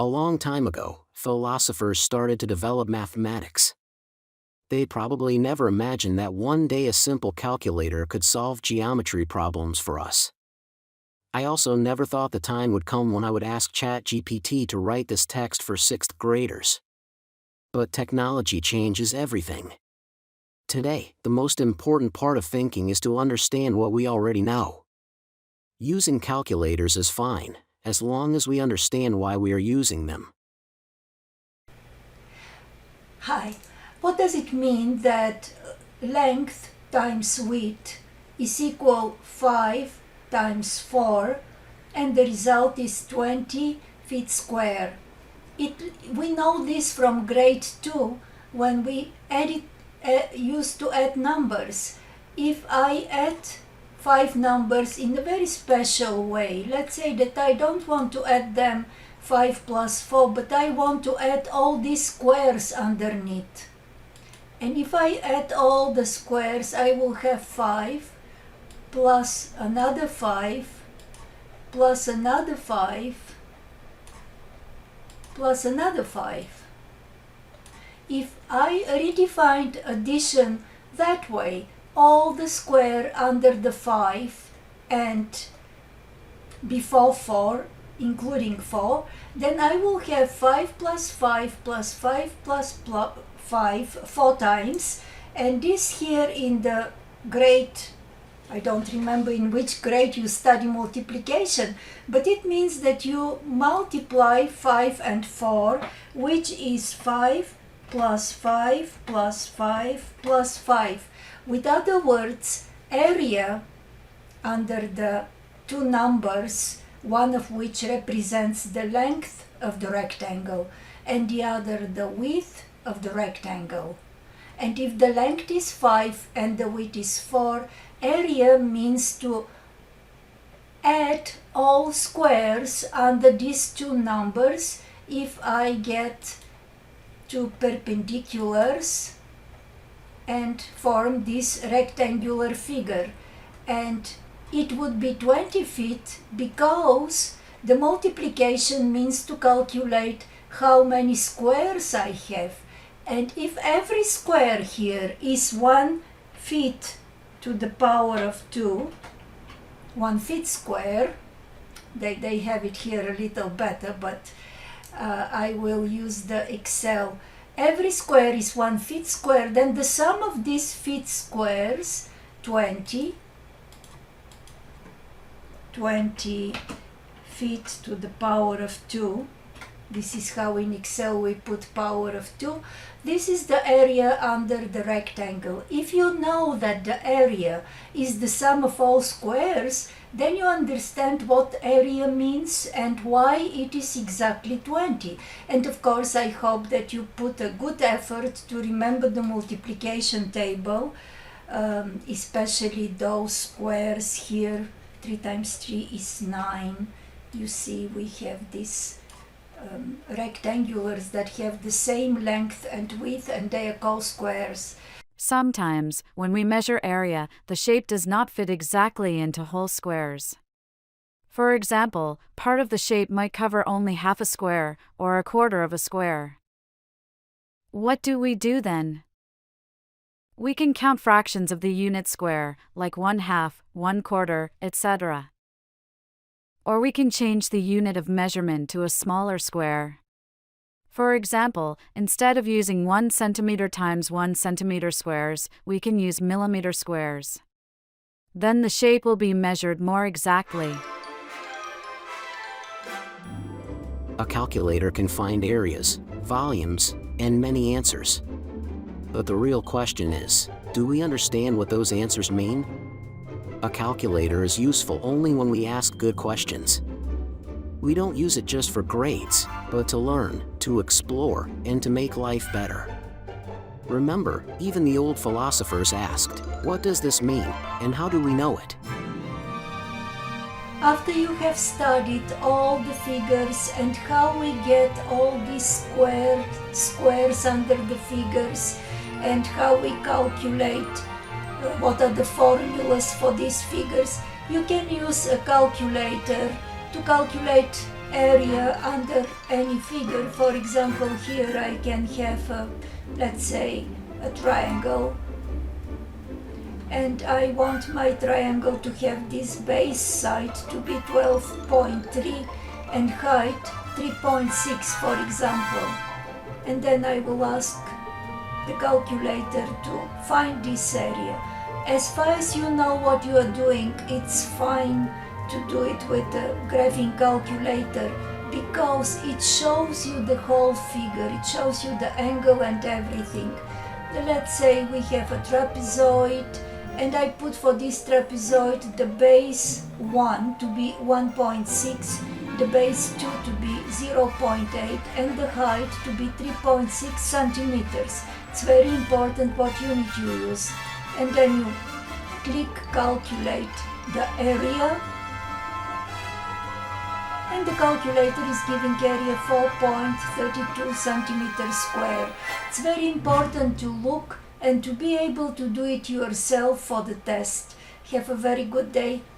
A long time ago, philosophers started to develop mathematics. They probably never imagined that one day a simple calculator could solve geometry problems for us. I also never thought the time would come when I would ask ChatGPT to write this text for 6th graders. But technology changes everything. Today, the most important part of thinking is to understand what we already know. Using calculators is fine, as long as we understand why we are using them. Hi, what does it mean that length times width is equal 5 times 4 and the result is 20 feet square? We know this from grade 2 when we used to add numbers. If I add 5 numbers in a very special way, let's say that I don't want to add them 5 plus 4, but I want to add all these squares underneath. And if I add all the squares, I will have 5 plus another 5 plus another 5 plus another 5. If I redefined addition that way, all the square under the 5 and before 4, including 4, then I will have 5 plus 5 plus 5 plus 5 4 times, and this here in the grade, I don't remember in which grade you study multiplication, but it means that you multiply 5 and 4, which is 5 plus 5 plus 5 plus 5. With other words, area under the two numbers, one of which represents the length of the rectangle and the other the width of the rectangle. And if the length is 5 and the width is 4, area means to add all squares under these two numbers. If I get two perpendiculars and form this rectangular figure, and it would be 20 feet because the multiplication means to calculate how many squares I have. And if every square here is 1 feet to the power of 2, 1 feet square, they have it here a little better, but I will use the Excel. Every square is 1 feet square, then the sum of these feet squares, 20 feet to the power of 2. This is how in Excel we put power of 2. This is the area under the rectangle. If you know that the area is the sum of all squares, then you understand what area means and why it is exactly 20. And of course, I hope that you put a good effort to remember the multiplication table, especially those squares here. 3 times 3 is 9. You see, we have these rectangulars that have the same length and width, and they are called squares. Sometimes, when we measure area, the shape does not fit exactly into whole squares. For example, part of the shape might cover only half a square, or a quarter of a square. What do we do then? We can count fractions of the unit square, like 1/2, 1/4, etc. Or we can change the unit of measurement to a smaller square. For example, instead of using 1 centimeter times 1 centimeter squares, we can use millimeter squares. Then the shape will be measured more exactly. A calculator can find areas, volumes, and many answers. But the real question is, do we understand what those answers mean? A calculator is useful only when we ask good questions. We don't use it just for grades, but to learn, to explore, and to make life better. Remember, even the old philosophers asked, what does this mean, and how do we know it? After you have studied all the figures and how we get all these squares under the figures and how we calculate what are the formulas for these figures, you can use a calculator to calculate area under any figure. For example, here I can have, let's say, a triangle, and I want my triangle to have this base side to be 12.3 and height 3.6, for example. And then I will ask the calculator to find this area. As far as you know what you are doing, it's fine to do it with a graphing calculator, because it shows you the whole figure, it shows you the angle and everything. Let's say we have a trapezoid, and I put for this trapezoid the base 1 to be 1.6, the base 2 to be 0.8, and the height to be 3.6 centimeters. It's very important what unit you use. And then you click calculate the area, and the calculator is giving area 4.32 centimeters square. It's very important to look and to be able to do it yourself for the test. Have a very good day.